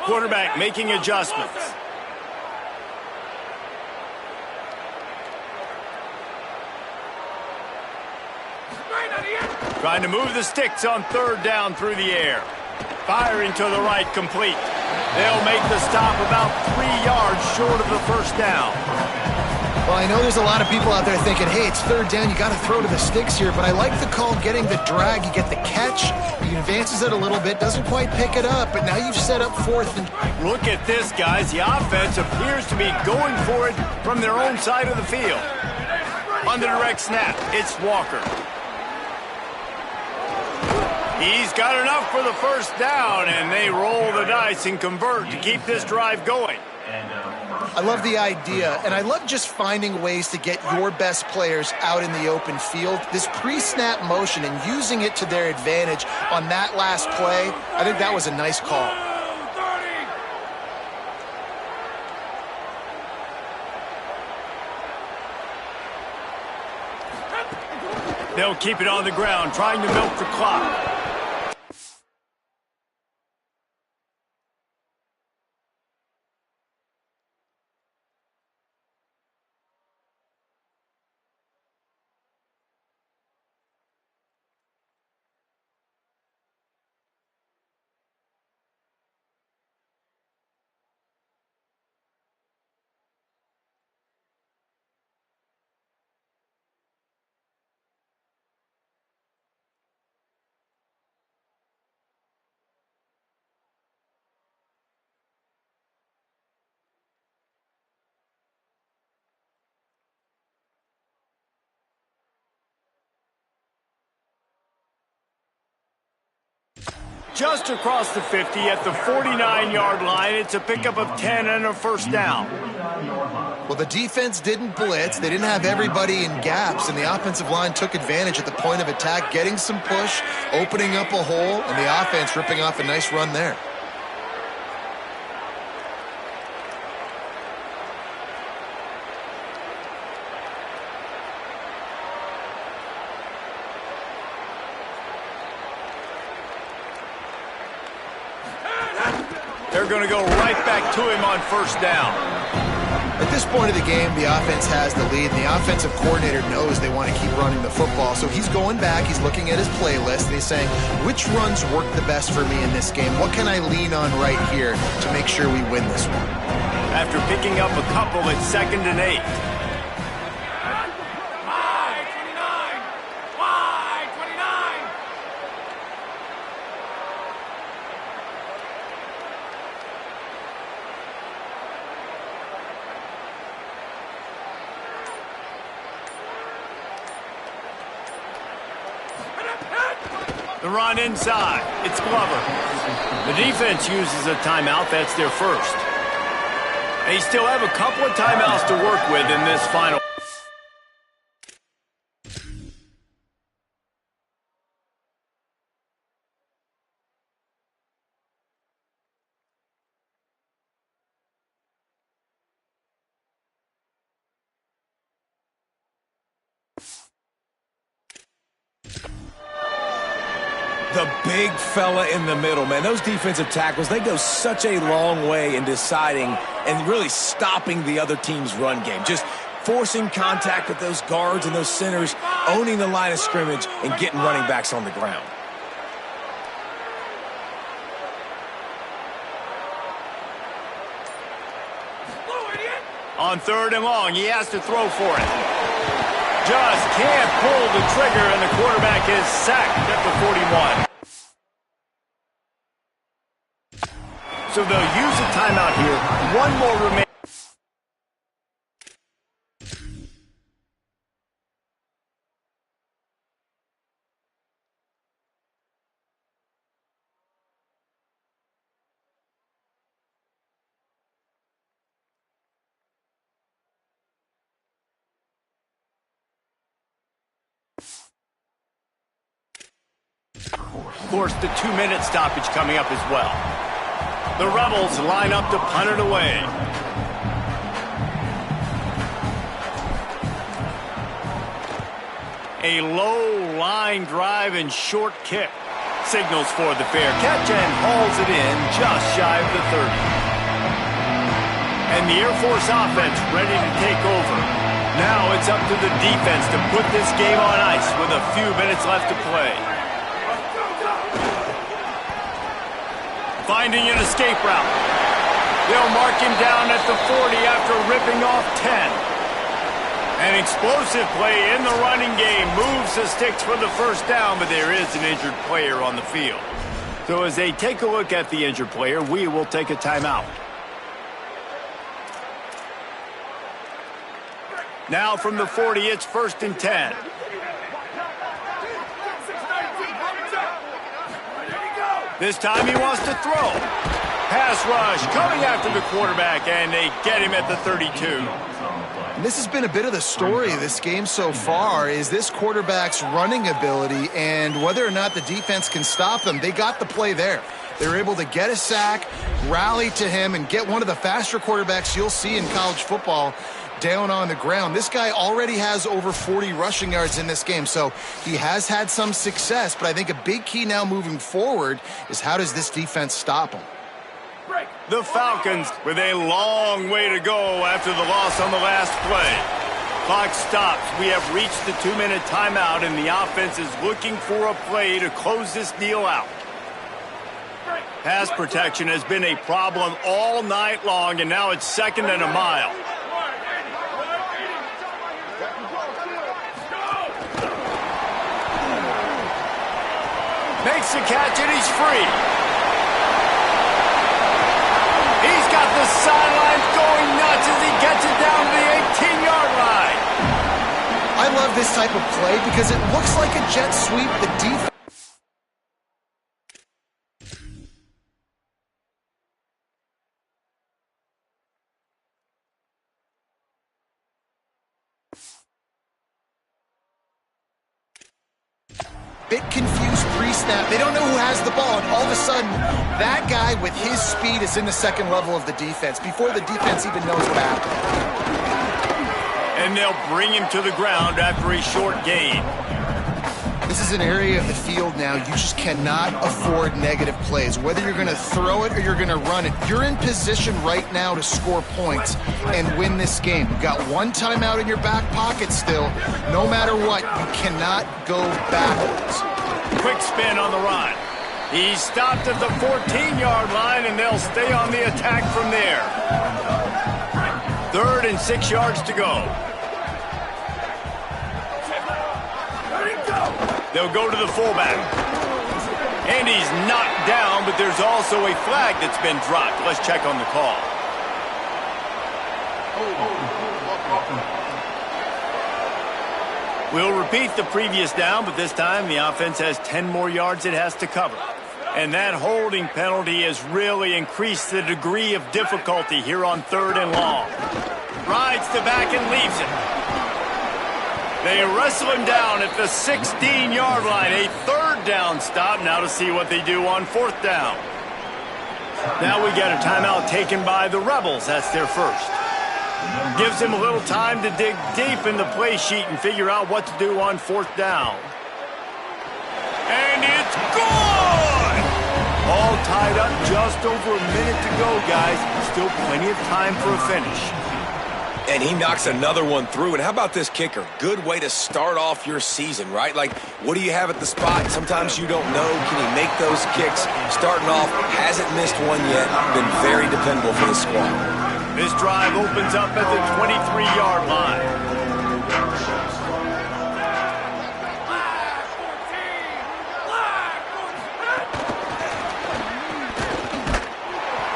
Quarterback making adjustments. Trying to move the sticks on 3rd down through the air. Firing to the right, complete. They'll make the stop about 3 yards short of the first down. Well, I know there's a lot of people out there thinking, hey, it's 3rd down, you got to throw to the sticks here, but I like the call getting the drag. You get the catch, he advances it a little bit, doesn't quite pick it up, but now you've set up 4th and... Look at this, guys. The offense appears to be going for it from their own side of the field. On the direct snap, it's Walker. He's got enough for the first down, and they roll the dice and convert to keep this drive going. I love the idea, and I love just finding ways to get your best players out in the open field. This pre-snap motion and using it to their advantage on that last play, I think that was a nice call. They'll keep it on the ground, trying to milk the clock. Just across the 50 at the 49-yard line. It's a pickup of 10 and a first down. Well, the defense didn't blitz. They didn't have everybody in gaps, and the offensive line took advantage at the point of attack, getting some push, opening up a hole, and the offense ripping off a nice run there. They're going to go right back to him on first down. At this point of the game, the offense has the lead, and the offensive coordinator knows they want to keep running the football. So he's going back, he's looking at his playlist, and he's saying, which runs work the best for me in this game? What can I lean on right here to make sure we win this one? After picking up a couple, it's 2nd and 8. The run inside. It's Glover. The defense uses a timeout. That's their first. They still have a couple of timeouts to work with in this final. the big fella in the middle, man. Those defensive tackles, they go such a long way in deciding and really stopping the other team's run game. Just forcing contact with those guards and those centers, owning the line of scrimmage, and getting running backs on the ground. On 3rd and long, he has to throw for it. Just can't pull the trigger, and the quarterback is sacked at the 41. So they'll use a timeout here. One more remaining. Of course, the 2-minute stoppage coming up as well. The Rebels line up to punt it away. A low line drive and short kick. Signals for the fair catch and hauls it in just shy of the 30. And the Air Force offense ready to take over. Now it's up to the defense to put this game on ice with a few minutes left to play. Finding an escape route. They'll mark him down at the 40 after ripping off 10. An explosive play in the running game moves the sticks for the first down, but there is an injured player on the field. So as they take a look at the injured player, we will take a timeout. Now from the 40, it's 1st and 10. This time he wants to throw. Pass rush coming after the quarterback, and they get him at the 32. And this has been a bit of the story of this game so far, is this quarterback's running ability and whether or not the defense can stop them. They got the play there. They're able to get a sack, rally to him, and get one of the faster quarterbacks you'll see in college football down on the ground. This guy already has over 40 rushing yards in this game, so he has had some success, but I think a big key now moving forward is how does this defense stop him? The Falcons with a long way to go after the loss on the last play. Clock stops. We have reached the 2-minute timeout, and the offense is looking for a play to close this deal out. Pass protection has been a problem all night long, and now it's 2nd and a mile. Makes the catch, and he's free. He's got the sidelines going nuts as he gets it down to the 18-yard line. I love this type of play because it looks like a jet sweep. The defense. Bit confused pre-snap. They don't know who has the ball, and all of a sudden, that guy with his speed is in the 2nd level of the defense before the defense even knows what happened. And they'll bring him to the ground after a short gain. This is an area of the field now you just cannot afford negative plays. Whether you're going to throw it or you're going to run it, you're in position right now to score points and win this game. You've got one timeout in your back pocket still. No matter what, you cannot go backwards. Quick spin on the run. He's stopped at the 14-yard line, and they'll stay on the attack from there. 3rd and 6 yards to go. They'll go to the fullback. And he's knocked down, but there's also a flag that's been dropped. Let's check on the call. We'll repeat the previous down, but this time the offense has 10 more yards it has to cover. And that holding penalty has really increased the degree of difficulty here on 3rd and long. Rides the back and leaves it. They wrestle him down at the 16-yard line. A 3rd down stop now to see what they do on 4th down. Now we get a timeout taken by the Rebels. That's their first. Gives him a little time to dig deep in the play sheet and figure out what to do on 4th down. And it's good! All tied up, just over a minute to go, guys. Still plenty of time for a finish. And he knocks another one through. And how about this kicker? Good way to start off your season, right? Like, what do you have at the spot? Sometimes you don't know. Can he make those kicks? Starting off, hasn't missed one yet. Been very dependable for the squad. This drive opens up at the 23-yard line.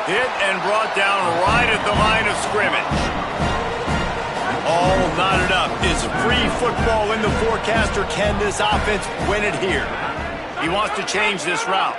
Hit and brought down right at the line of scrimmage. All knotted up. Is free football in the forecast, or can this offense win it here? He wants to change this route.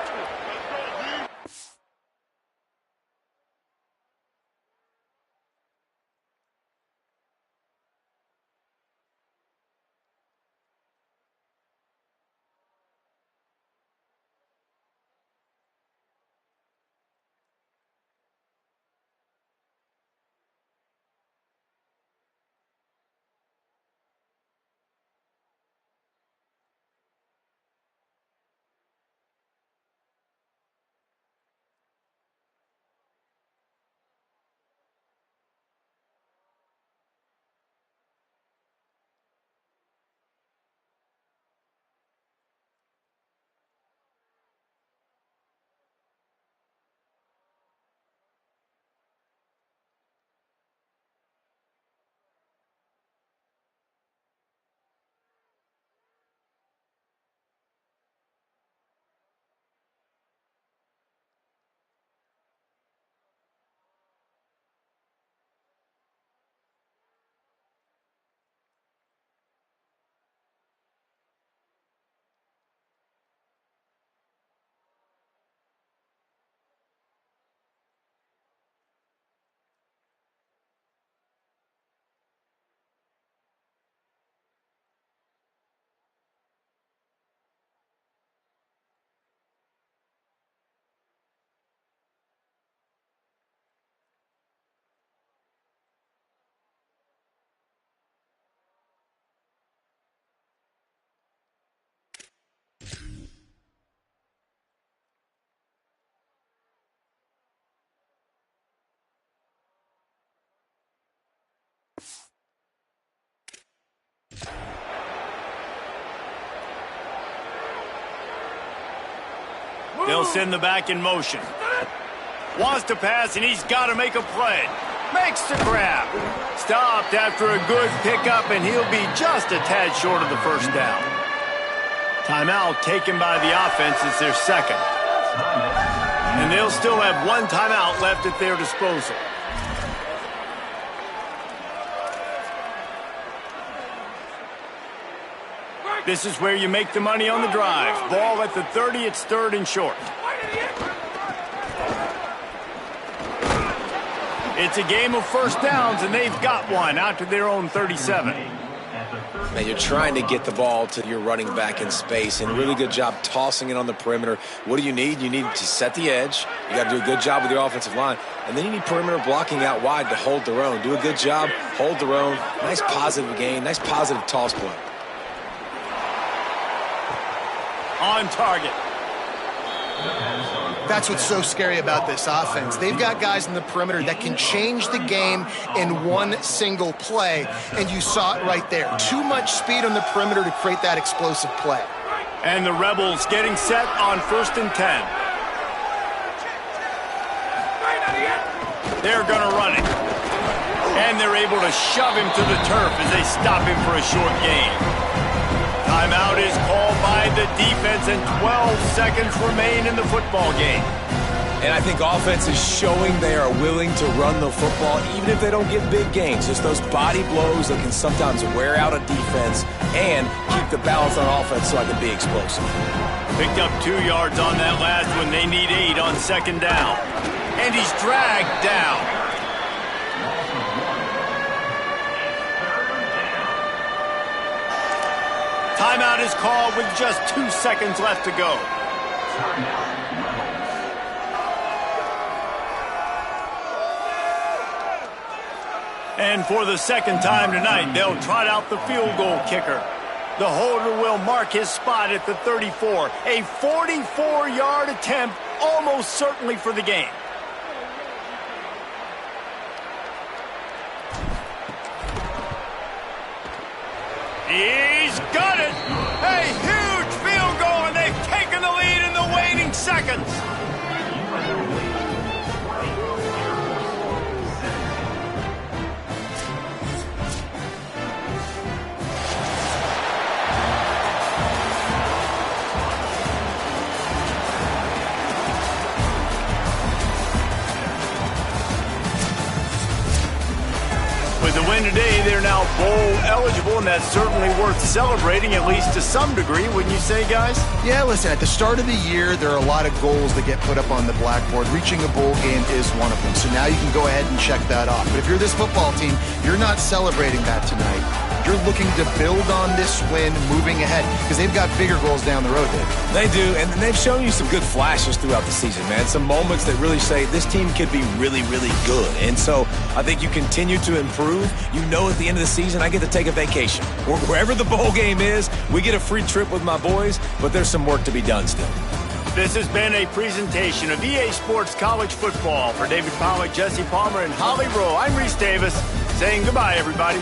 They'll send the back in motion. Wants to pass, and he's got to make a play. Makes the grab. Stopped after a good pickup, and he'll be just a tad short of the first down. Timeout taken by the offense. It's their second. And they'll still have one timeout left at their disposal. This is where you make the money on the drive. Ball at the 30, it's third and short. It's a game of first downs, and they've got one out to their own 37. Now you're trying to get the ball to your running back in space, and really good job tossing it on the perimeter. What do you need? You need to set the edge. You got to do a good job with your offensive line. And then you need perimeter blocking out wide to hold their own. Do a good job, hold their own. Nice positive gain, nice positive toss play. On target. That's what's so scary about this offense. They've got guys in the perimeter that can change the game in one single play, and you saw it right there. Too much speed on the perimeter to create that explosive play. And the Rebels getting set on 1st and 10. They're going to run it. And they're able to shove him to the turf as they stop him for a short gain. Timeout is called by the defense, and 12 seconds remain in the football game. And I think offense is showing they are willing to run the football, even if they don't get big gains. Just those body blows that can sometimes wear out a defense and keep the balance on offense so I can be explosive. Picked up 2 yards on that last one. They need 8 on 2nd down. And he's dragged down. Timeout is called with just 2 seconds left to go. And for the second time tonight, they'll trot out the field goal kicker. The holder will mark his spot at the 34. A 44-yard attempt, almost certainly for the game. He's got it! A huge field goal, and they've taken the lead in the waning seconds. With the win today, they're now bowl eligible, and that's certainly worth celebrating, at least to some degree, wouldn't you say, guys? Yeah, listen, at the start of the year, there are a lot of goals that get put up on the blackboard. Reaching a bowl game is one of them. So now you can go ahead and check that off. But if you're this football team, you're not celebrating that tonight. You're looking to build on this win moving ahead because they've got bigger goals down the road, Dave. They do, and they've shown you some good flashes throughout the season, man. Some moments that really say this team could be really, really good. And so I think you continue to improve. You know at the end of the season, I get to take a vacation. Wherever the bowl game is, we get a free trip with my boys, but there's some work to be done still. This has been a presentation of EA Sports College Football. For David Pollack, Jesse Palmer, and Holly Rowe, I'm Reese Davis saying goodbye, everybody.